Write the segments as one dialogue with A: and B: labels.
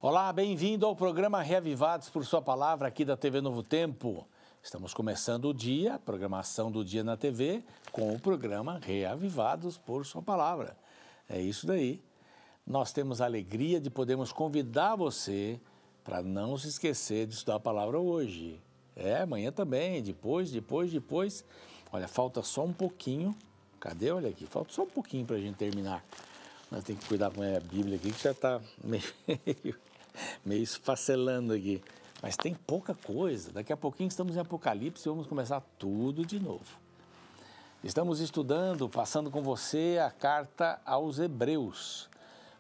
A: Olá, bem-vindo ao programa Reavivados por Sua Palavra aqui da TV Novo Tempo. Estamos começando o dia, a programação do dia na TV, com o programa Reavivados por Sua Palavra. É isso daí. Nós temos a alegria de podermos convidar você para não se esquecer de estudar a palavra hoje. Amanhã também, depois. Olha, falta só um pouquinho. Cadê? Olha aqui, falta só um pouquinho para a gente terminar. Nós temos que cuidar com a Bíblia aqui, que já está meio esfacelando aqui. Mas tem pouca coisa. Daqui a pouquinho estamos em Apocalipse e vamos começar tudo de novo. Estamos estudando, passando com você a carta aos Hebreus.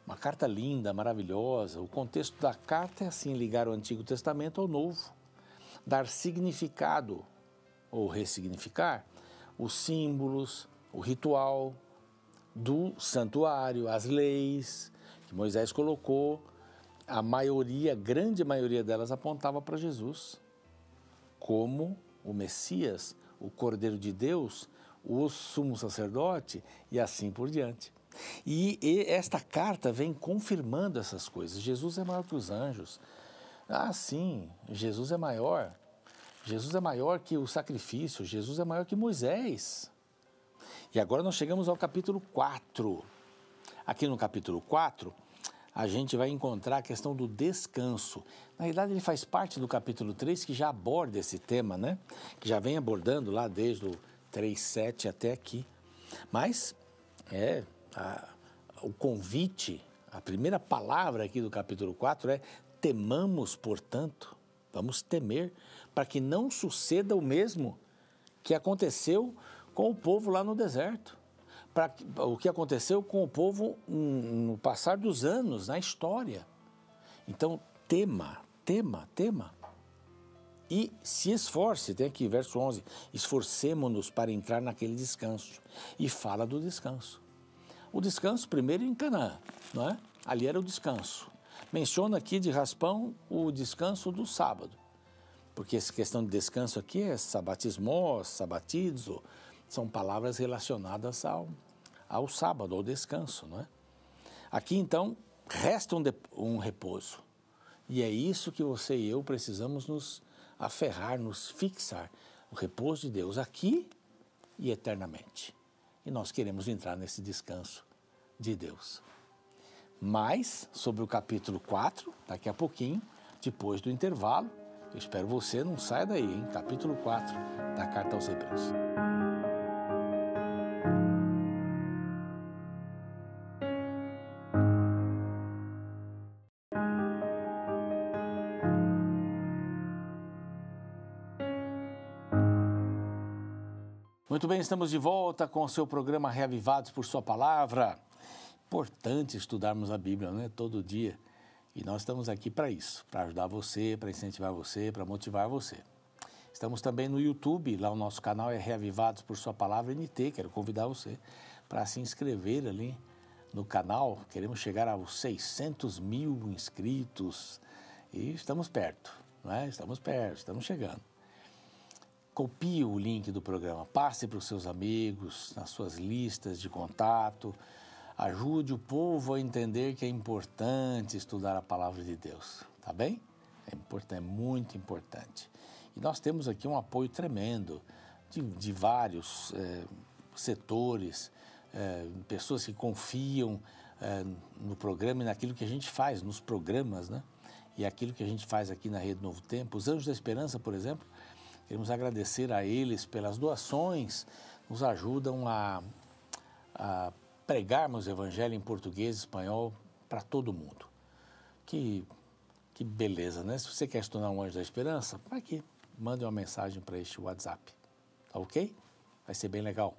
A: Uma carta linda, maravilhosa. O contexto da carta é assim, ligar o Antigo Testamento ao Novo. Dar significado, ou ressignificar, os símbolos, o ritual do santuário, as leis que Moisés colocou. A maioria, a grande maioria delas apontava para Jesus como o Messias, o Cordeiro de Deus, o sumo sacerdote e assim por diante. E esta carta vem confirmando essas coisas. Jesus é maior que os anjos. Ah, sim, Jesus é maior. Jesus é maior que o sacrifício, Jesus é maior que Moisés. E agora nós chegamos ao capítulo 4. Aqui no capítulo 4, a gente vai encontrar a questão do descanso. Na realidade, ele faz parte do capítulo 3, que já aborda esse tema, né? Que já vem abordando lá desde o 3:7 até aqui. Mas o convite, a primeira palavra aqui do capítulo 4 é: temamos, portanto, vamos temer, para que não suceda o mesmo que aconteceu com o povo lá no deserto. O que aconteceu com o povo no passar dos anos, na história. Então, tema. E se esforce, tem aqui verso 11, esforcemo-nos para entrar naquele descanso. E fala do descanso. O descanso primeiro em Canaã, não é? Ali era o descanso. Menciona aqui de raspão o descanso do sábado. Porque essa questão de descanso aqui é sabatismos, sabatizo, são palavras relacionadas ao sábado, ao descanso, não é? Aqui, então, resta um repouso. E é isso que você e eu precisamos nos aferrar, nos fixar. O repouso de Deus aqui e eternamente. E nós queremos entrar nesse descanso de Deus. Mas, sobre o capítulo 4, daqui a pouquinho, depois do intervalo, eu espero você, não saia daí, hein? Capítulo 4 da Carta aos Hebreus. Muito bem, estamos de volta com o seu programa Reavivados por Sua Palavra. Importante estudarmos a Bíblia, né? Todo dia. E nós estamos aqui para isso, para ajudar você, para incentivar você, para motivar você. Estamos também no YouTube, lá o nosso canal é Reavivados por Sua Palavra NT. Quero convidar você para se inscrever ali no canal. Queremos chegar aos 600 mil inscritos e estamos perto, não é? Estamos perto, estamos chegando. Copie o link do programa, passe para os seus amigos, nas suas listas de contato. Ajude o povo a entender que é importante estudar a palavra de Deus, tá bem? É importante, é muito importante. E nós temos aqui um apoio tremendo de vários setores, pessoas que confiam no programa e naquilo que a gente faz, nos programas, né? E aquilo que a gente faz aqui na Rede Novo Tempo. Os Anjos da Esperança, por exemplo, queremos agradecer a eles pelas doações, nos ajudam a pregarmos o Evangelho em português e espanhol para todo mundo. Que beleza, né? Se você quer se tornar um Anjo da Esperança, vai aqui, mande uma mensagem para este WhatsApp, tá ok? Vai ser bem legal.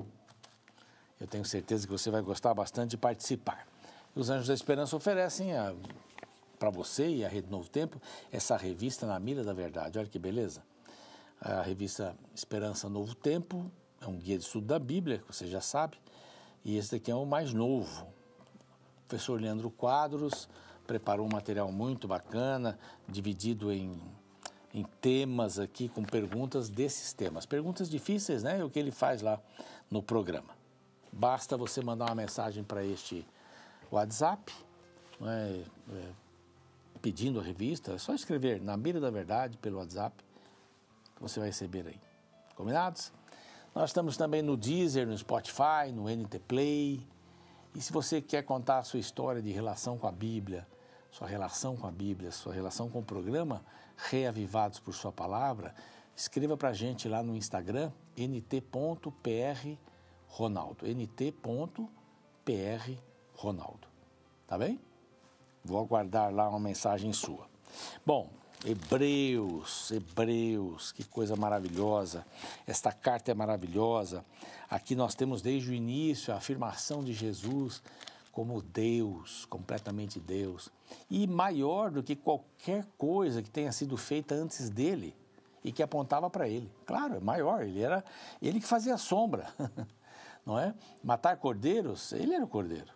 A: Eu tenho certeza que você vai gostar bastante de participar. Os Anjos da Esperança oferecem para você e a Rede Novo Tempo essa revista Na Mira da Verdade. Olha que beleza. A revista Esperança Novo Tempo é um guia de estudo da Bíblia, que você já sabe, e esse daqui é o mais novo. O professor Leandro Quadros preparou um material muito bacana, dividido em temas aqui, com perguntas desses temas. Perguntas difíceis, né? É o que ele faz lá no programa. Basta você mandar uma mensagem para este WhatsApp, pedindo a revista, é só escrever Na Mira da Verdade pelo WhatsApp, que você vai receber aí. Combinados? Nós estamos também no Deezer, no Spotify, no NT Play. E se você quer contar a sua história de relação com a Bíblia, sua relação com a Bíblia, sua relação com o programa Reavivados por Sua Palavra, escreva para a gente lá no Instagram, nt.prronaldo, nt.prronaldo, tá bem? Vou aguardar lá uma mensagem sua. Bom, Hebreus, que coisa maravilhosa. Esta carta é maravilhosa. Aqui nós temos desde o início a afirmação de Jesus como Deus, completamente Deus. E maior do que qualquer coisa que tenha sido feita antes dele e que apontava para ele. Claro, é maior, ele que fazia a sombra, não é? Matar cordeiros, ele era o cordeiro.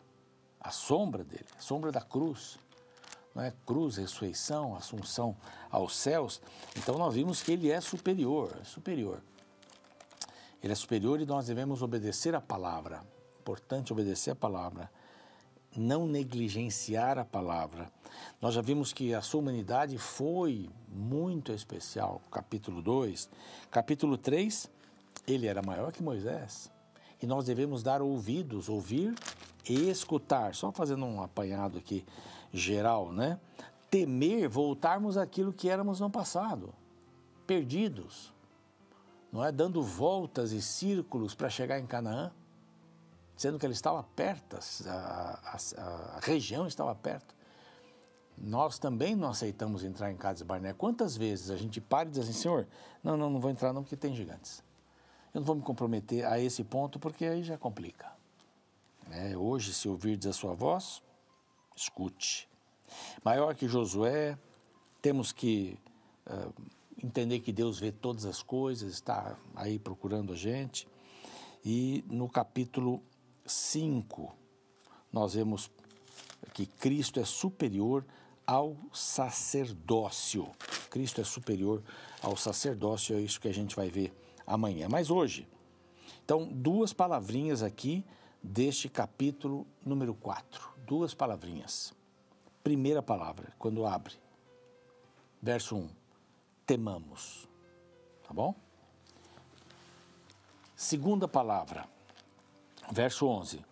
A: A sombra dele, a sombra da cruz. Não é? Cruz, ressurreição, assunção aos céus. Então nós vimos que ele é superior. Ele é superior e nós devemos obedecer a palavra. Importante obedecer a palavra. Não negligenciar a palavra. Nós já vimos que a sua humanidade foi muito especial. Capítulo 2. Capítulo 3, ele era maior que Moisés. E nós devemos dar ouvidos, ouvir e escutar. Só fazendo um apanhado aqui geral, né? Temer voltarmos àquilo que éramos no passado, perdidos, não é? Dando voltas e círculos para chegar em Canaã, sendo que ele estava perto, a região estava perto. Nós também não aceitamos entrar em Cades Barnea. Quantas vezes a gente para e diz assim, Senhor, não vou entrar não porque tem gigantes. Eu não vou me comprometer a esse ponto porque aí já complica. Hoje, se ouvirdes a sua voz, escute. Maior que Josué, temos que entender que Deus vê todas as coisas, está aí procurando a gente. E no capítulo 5, nós vemos que Cristo é superior ao sacerdócio. Cristo é superior ao sacerdócio, é isso que a gente vai ver amanhã. Mas hoje, então, 2 palavrinhas aqui deste capítulo número 4. 2 palavrinhas. Primeira palavra, quando abre. Verso 1. Temamos. Tá bom? Segunda palavra. Verso 11.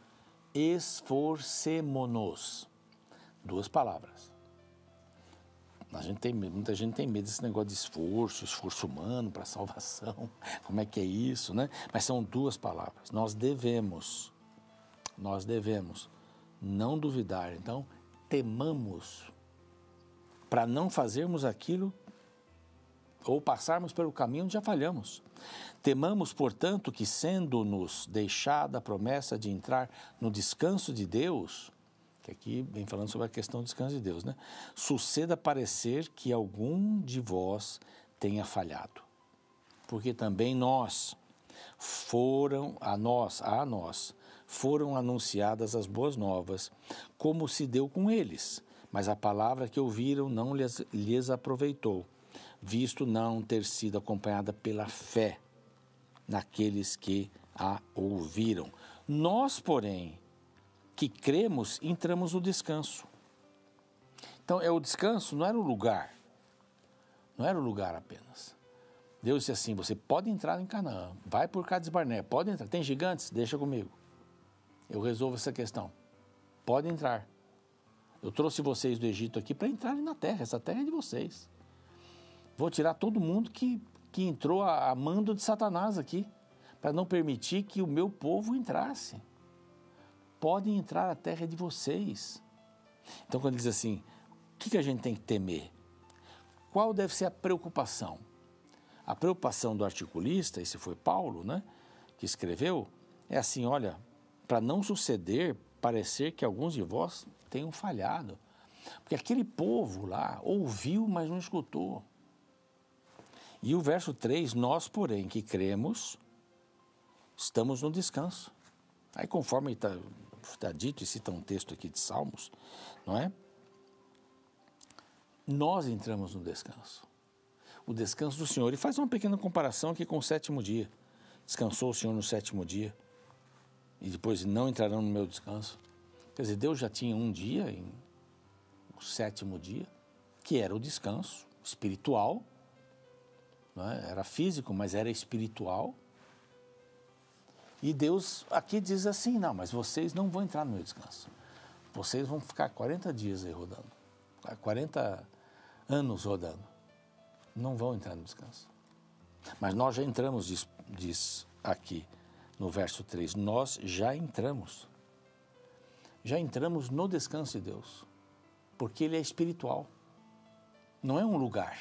A: Esforcemo-nos. 2 palavras. Muita gente tem medo desse negócio de esforço humano para salvação. Como é que é isso, né? Mas são 2 palavras. Nós devemos não duvidar. Então, temamos para não fazermos aquilo ou passarmos pelo caminho onde já falhamos. Temamos, portanto, que sendo-nos deixada a promessa de entrar no descanso de Deus, que aqui vem falando sobre a questão do descanso de Deus, né? Suceda parecer que algum de vós tenha falhado. Porque também a nós foram anunciadas as boas novas, como se deu com eles, mas a palavra que ouviram não lhes aproveitou, visto não ter sido acompanhada pela fé naqueles que a ouviram. Nós, porém, que cremos, entramos no descanso. Então, o descanso não era o lugar apenas. Deus disse assim, você pode entrar em Canaã, vai por Cades Barnea, pode entrar, tem gigantes? Deixa comigo. Eu resolvo essa questão. Pode entrar. Eu trouxe vocês do Egito aqui para entrarem na terra, essa terra é de vocês. Vou tirar todo mundo que entrou a mando de Satanás aqui, para não permitir que o meu povo entrasse. Podem entrar, a terra é de vocês. Então, quando ele diz assim, o que a gente tem que temer? Qual deve ser a preocupação? A preocupação do articulista, esse foi Paulo, né, que escreveu, é assim, olha, para não suceder, parecer que alguns de vós tenham falhado. Porque aquele povo lá ouviu, mas não escutou. E o verso 3, nós, porém, que cremos, estamos no descanso. Aí, conforme está dito, e cita um texto aqui de Salmos, não é? Nós entramos no descanso. O descanso do Senhor. E faz uma pequena comparação aqui com o 7º dia. Descansou o Senhor no 7º dia. E depois não entrarão no meu descanso. Quer dizer, Deus já tinha um dia, o 7º dia. que era o descanso espiritual, né? Era físico, mas era espiritual. E Deus aqui diz assim, não, mas vocês não vão entrar no meu descanso. Vocês vão ficar 40 dias aí rodando, 40 anos rodando. Não vão entrar no descanso. Mas nós já entramos, diz aqui no verso 3, nós já entramos. Já entramos no descanso de Deus, porque ele é espiritual. Não é um lugar,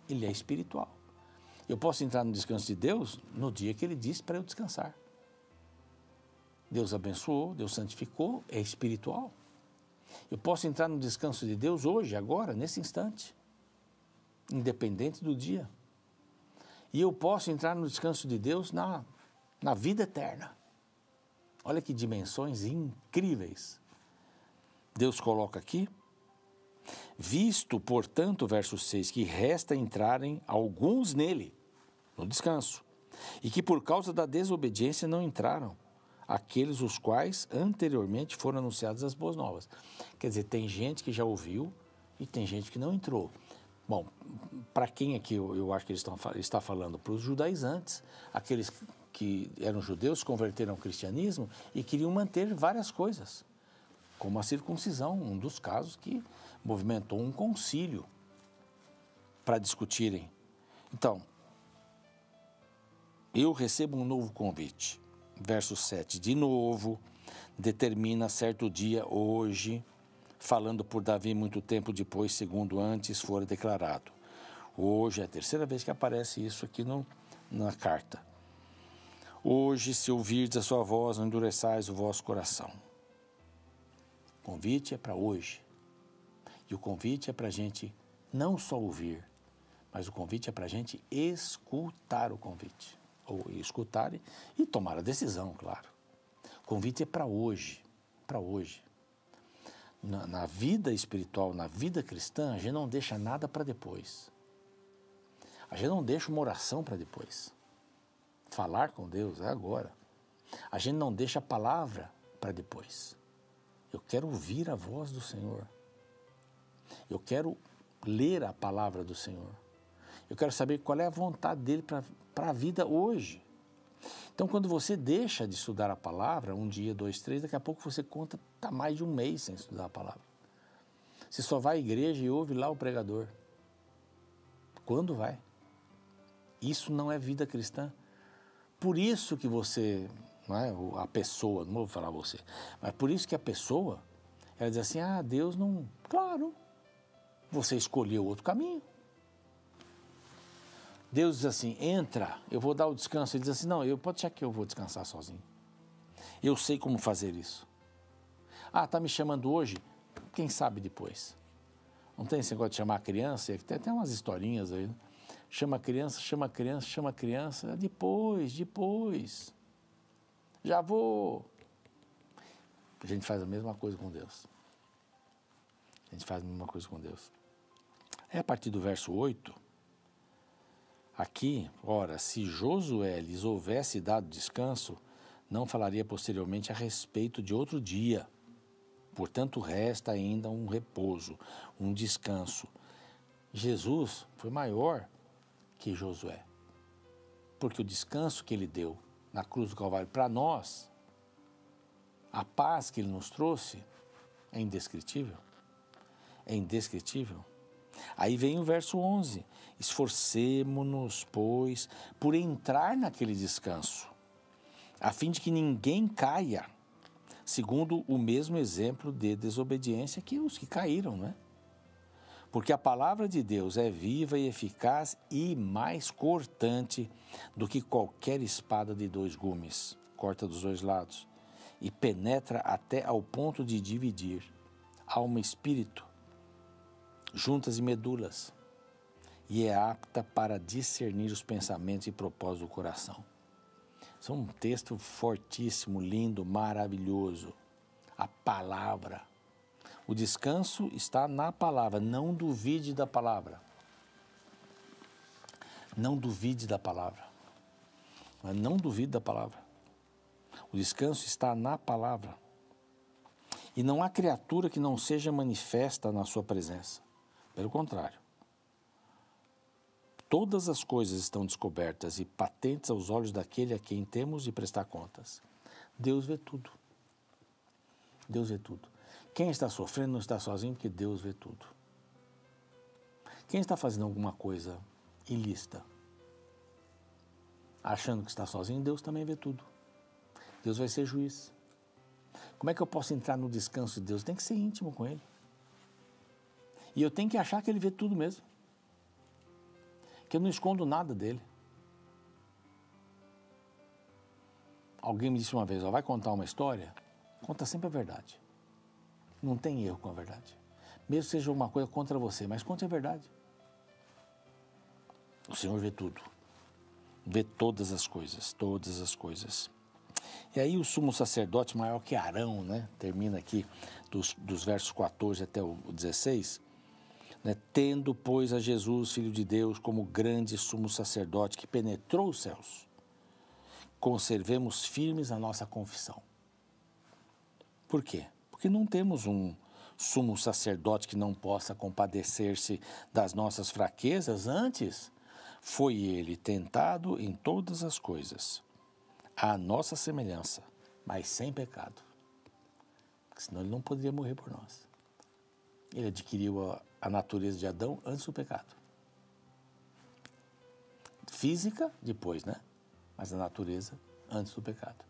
A: ele é espiritual. Eu posso entrar no descanso de Deus no dia que ele disse para eu descansar. Deus abençoou, Deus santificou, é espiritual. Eu posso entrar no descanso de Deus hoje, agora, nesse instante, independente do dia. E eu posso entrar no descanso de Deus na vida eterna. Olha que dimensões incríveis. Deus coloca aqui, visto, portanto, verso 6, que resta entrarem alguns nele, no descanso, e que por causa da desobediência não entraram, aqueles os quais anteriormente foram anunciadas as boas novas. Quer dizer, tem gente que já ouviu e tem gente que não entrou. Bom, para quem aqui eu acho que ele está falando? Para os judaizantes, aqueles que eram judeus, se converteram ao cristianismo e queriam manter várias coisas, como a circuncisão, um dos casos que movimentou um concílio para discutirem. Então, eu recebo um novo convite. Verso 7, de novo, determina certo dia, hoje, falando por Davi muito tempo depois, segundo antes fora declarado. Hoje é a terceira vez que aparece isso aqui na carta. Hoje, se ouvirdes a sua voz, não endureçais o vosso coração. O convite é para hoje. E o convite é para a gente não só ouvir, mas o convite é para a gente escutar o convite. Ou escutar e tomar a decisão, claro. O convite é para hoje, para hoje. Na vida espiritual, na vida cristã, a gente não deixa nada para depois. A gente não deixa uma oração para depois. Falar com Deus é agora. A gente não deixa a palavra para depois. Eu quero ouvir a voz do Senhor. Eu quero ler a palavra do Senhor. Eu quero saber qual é a vontade dele para a vida hoje. Então, quando você deixa de estudar a palavra, um dia, 2, 3, daqui a pouco você conta, está mais de um mês sem estudar a palavra. Você só vai à igreja e ouve lá o pregador. Quando vai? Isso não é vida cristã. Por isso que você, não é, a pessoa, não vou falar você, mas por isso que a pessoa, ela diz assim, Deus não... Claro, você escolheu outro caminho. Deus diz assim, entra, eu vou dar o descanso. Ele diz assim, não, pode deixar que eu vou descansar sozinho. Eu sei como fazer isso. Está me chamando hoje? Quem sabe depois. Não tem esse negócio de chamar a criança? Tem até umas historinhas aí. Né? Chama a criança, chama a criança, chama a criança. Depois. Já vou. A gente faz a mesma coisa com Deus. A gente faz a mesma coisa com Deus. É a partir do verso 8... Aqui, ora, se Josué lhes houvesse dado descanso, não falaria posteriormente a respeito de outro dia. Portanto, resta ainda um repouso, um descanso. Jesus foi maior que Josué, porque o descanso que ele deu na cruz do Calvário para nós, a paz que ele nos trouxe, é indescritível. É indescritível. Aí vem o verso 11, esforcemo-nos, pois, por entrar naquele descanso, a fim de que ninguém caia, segundo o mesmo exemplo de desobediência que os que caíram, não é? Porque a palavra de Deus é viva e eficaz e mais cortante do que qualquer espada de 2 gumes, corta dos 2 lados, e penetra até ao ponto de dividir alma e espírito, juntas e medulas, e é apta para discernir os pensamentos e propósitos do coração. Isso é um texto fortíssimo, lindo, maravilhoso. A palavra. O descanso está na palavra, não duvide da palavra. Não duvide da palavra. Mas não duvide da palavra. O descanso está na palavra. E não há criatura que não seja manifesta na sua presença. Pelo contrário. Todas as coisas estão descobertas e patentes aos olhos daquele a quem temos de prestar contas. Deus vê tudo. Deus vê tudo. Quem está sofrendo não está sozinho, porque Deus vê tudo. Quem está fazendo alguma coisa ilícita, achando que está sozinho, Deus também vê tudo. Deus vai ser juiz. Como é que eu posso entrar no descanso de Deus? Tem que ser íntimo com Ele. E eu tenho que achar que Ele vê tudo mesmo. Que eu não escondo nada dele. Alguém me disse uma vez, vai contar uma história? Conta sempre a verdade. Não tem erro com a verdade. Mesmo que seja uma coisa contra você, mas conte a verdade. O Senhor vê tudo. Vê todas as coisas, todas as coisas. E aí o sumo sacerdote maior que Arão, né? Termina aqui dos versos 14 até o 16, né? Tendo, pois, a Jesus, Filho de Deus, como grande sumo sacerdote que penetrou os céus, conservemos firmes a nossa confissão. Por quê? Porque não temos um sumo sacerdote que não possa compadecer-se das nossas fraquezas. Antes, foi ele tentado em todas as coisas, à nossa semelhança, mas sem pecado. Senão ele não poderia morrer por nós. Ele adquiriu a natureza de Adão antes do pecado. Física, depois, né? Mas a natureza antes do pecado.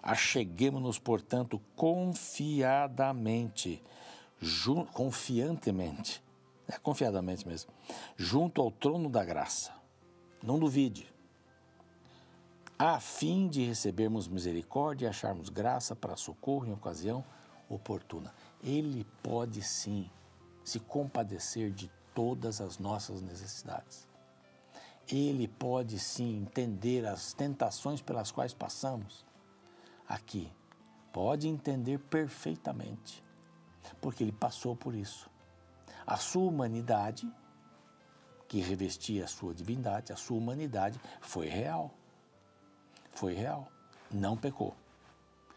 A: Acheguemo-nos, portanto, confiadamente, confiantemente mesmo, junto ao trono da graça. Não duvide, a fim de recebermos misericórdia e acharmos graça para socorro em ocasião oportuna. Ele pode sim se compadecer de todas as nossas necessidades. Ele pode sim entender as tentações pelas quais passamos. Aqui, pode entender perfeitamente, porque ele passou por isso. A sua humanidade, que revestia a sua divindade, a sua humanidade foi real. Foi real, não pecou.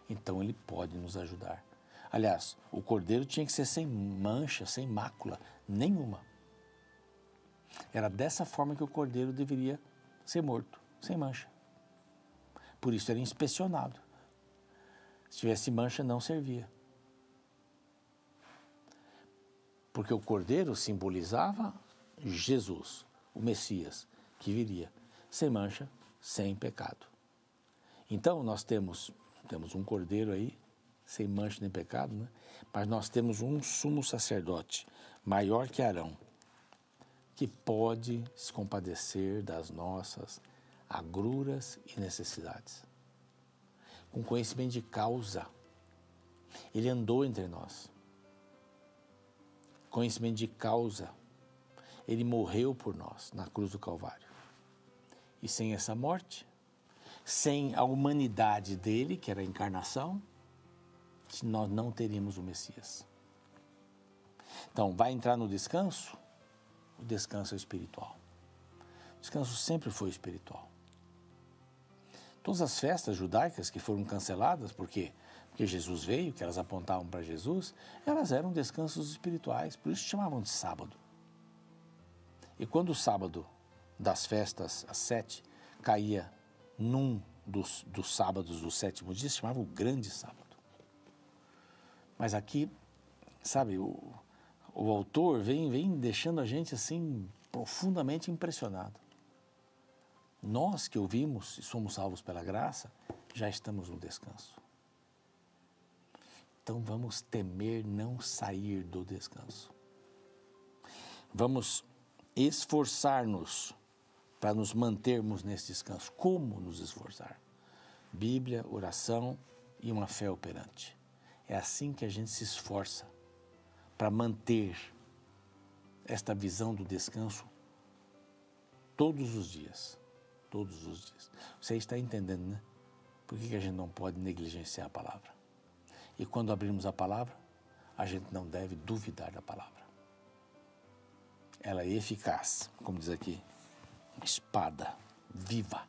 A: Então ele pode nos ajudar. Aliás, o cordeiro tinha que ser sem mancha, sem mácula nenhuma. Era dessa forma que o cordeiro deveria ser morto, sem mancha. Por isso era inspecionado. Se tivesse mancha, não servia. Porque o cordeiro simbolizava Jesus, o Messias, que viria sem mancha, sem pecado. Então, nós temos um cordeiro aí, sem mancha nem pecado, né? Mas nós temos um sumo sacerdote, maior que Arão, que pode se compadecer das nossas agruras e necessidades. Com conhecimento de causa. Ele andou entre nós. Conhecimento de causa. Ele morreu por nós na cruz do Calvário. E sem essa morte, sem a humanidade dele, que era a encarnação, nós não teríamos o Messias. Então, vai entrar no descanso? O descanso é espiritual. O descanso sempre foi espiritual. Todas as festas judaicas que foram canceladas, por quê? Porque Jesus veio, que elas apontavam para Jesus, elas eram descansos espirituais, por isso chamavam de sábado. E quando o sábado das festas, às 7, caía num dos sábados do 7º dia, se chamava o grande sábado. Mas aqui, sabe, o autor vem deixando a gente assim profundamente impressionado. Nós que ouvimos e somos salvos pela graça, já estamos no descanso. Então vamos temer não sair do descanso. Vamos esforçar-nos para nos mantermos nesse descanso. Como nos esforçar? Bíblia, oração e uma fé operante. É assim que a gente se esforça para manter esta visão do descanso todos os dias. Todos os dias. Você está entendendo, né? Por que a gente não pode negligenciar a palavra? E quando abrimos a palavra, a gente não deve duvidar da palavra. Ela é eficaz, como diz aqui, espada viva.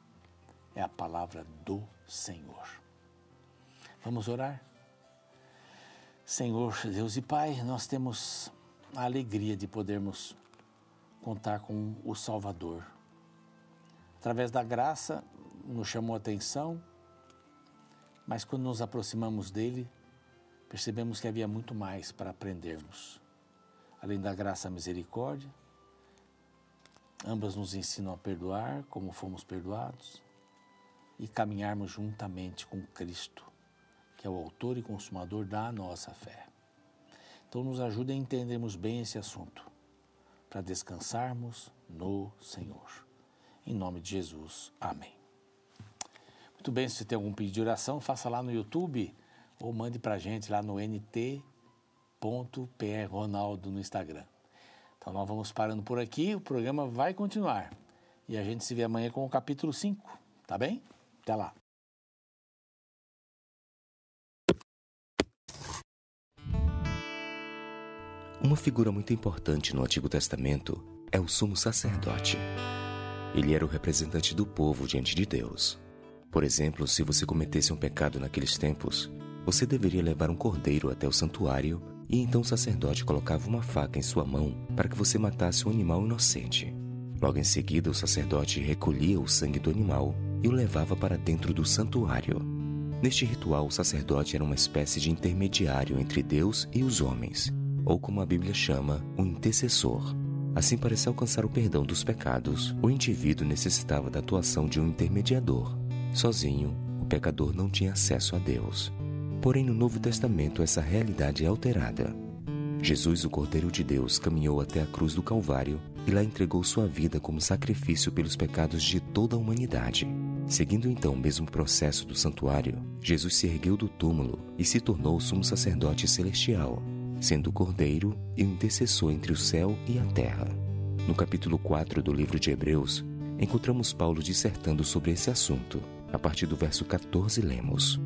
A: É a palavra do Senhor. Vamos orar? Senhor, Deus e Pai, nós temos a alegria de podermos contar com o Salvador. Através da graça, nos chamou a atenção, mas quando nos aproximamos dele, percebemos que havia muito mais para aprendermos. Além da graça, a misericórdia, ambas nos ensinam a perdoar como fomos perdoados e caminharmos juntamente com Cristo, que é o autor e consumador da nossa fé. Então nos ajude a entendermos bem esse assunto, para descansarmos no Senhor. Em nome de Jesus, amém. Muito bem, se você tem algum pedido de oração, faça lá no YouTube ou mande para a gente lá no nt.prronaldo no Instagram. Então nós vamos parando por aqui, o programa vai continuar. E a gente se vê amanhã com o capítulo 5, tá bem? Até lá.
B: Uma figura muito importante no Antigo Testamento é o sumo sacerdote. Ele era o representante do povo diante de Deus. Por exemplo, se você cometesse um pecado naqueles tempos, você deveria levar um cordeiro até o santuário e então o sacerdote colocava uma faca em sua mão para que você matasse um animal inocente. Logo em seguida, o sacerdote recolhia o sangue do animal e o levava para dentro do santuário. Neste ritual, o sacerdote era uma espécie de intermediário entre Deus e os homens, ou como a Bíblia chama, um intercessor. Assim, para se alcançar o perdão dos pecados, o indivíduo necessitava da atuação de um intermediador. Sozinho, o pecador não tinha acesso a Deus. Porém, no Novo Testamento, essa realidade é alterada. Jesus, o Cordeiro de Deus, caminhou até a cruz do Calvário e lá entregou sua vida como sacrifício pelos pecados de toda a humanidade. Seguindo então o mesmo processo do santuário, Jesus se ergueu do túmulo e se tornou o sumo sacerdote celestial, sendo o Cordeiro e o intercessor entre o céu e a terra. No capítulo 4 do livro de Hebreus, encontramos Paulo dissertando sobre esse assunto. A partir do verso 14 lemos: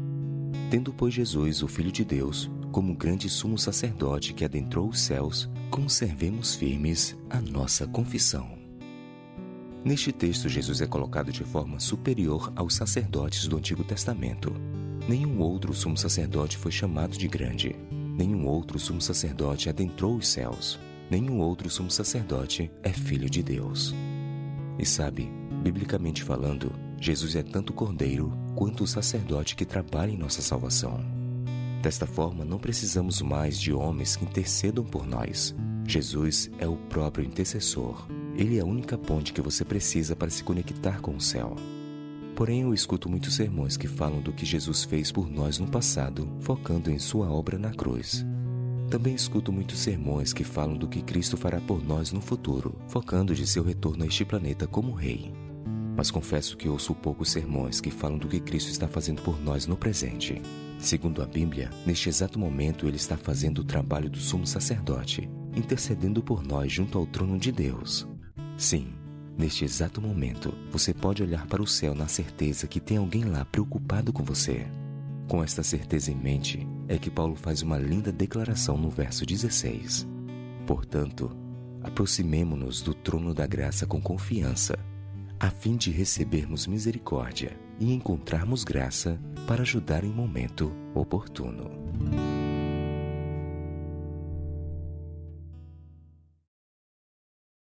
B: Tendo, pois, Jesus, o Filho de Deus, como grande sumo sacerdote que adentrou os céus, conservemos firmes a nossa confissão. Neste texto, Jesus é colocado de forma superior aos sacerdotes do Antigo Testamento. Nenhum outro sumo sacerdote foi chamado de grande. Nenhum outro sumo sacerdote adentrou os céus. Nenhum outro sumo sacerdote é filho de Deus. E sabe, biblicamente falando, Jesus é tanto o Cordeiro quanto o sacerdote que trabalha em nossa salvação. Desta forma, não precisamos mais de homens que intercedam por nós. Jesus é o próprio intercessor. Ele é a única ponte que você precisa para se conectar com o céu. Porém, eu escuto muitos sermões que falam do que Jesus fez por nós no passado, focando em sua obra na cruz. Também escuto muitos sermões que falam do que Cristo fará por nós no futuro, focando de seu retorno a este planeta como rei. Mas confesso que ouço poucos sermões que falam do que Cristo está fazendo por nós no presente. Segundo a Bíblia, neste exato momento Ele está fazendo o trabalho do sumo sacerdote, intercedendo por nós junto ao trono de Deus. Sim, neste exato momento, você pode olhar para o céu na certeza que tem alguém lá preocupado com você. Com esta certeza em mente, é que Paulo faz uma linda declaração no verso 16. Portanto, aproximemo-nos do trono da graça com confiança, a fim de recebermos misericórdia e encontrarmos graça para ajudar em momento oportuno.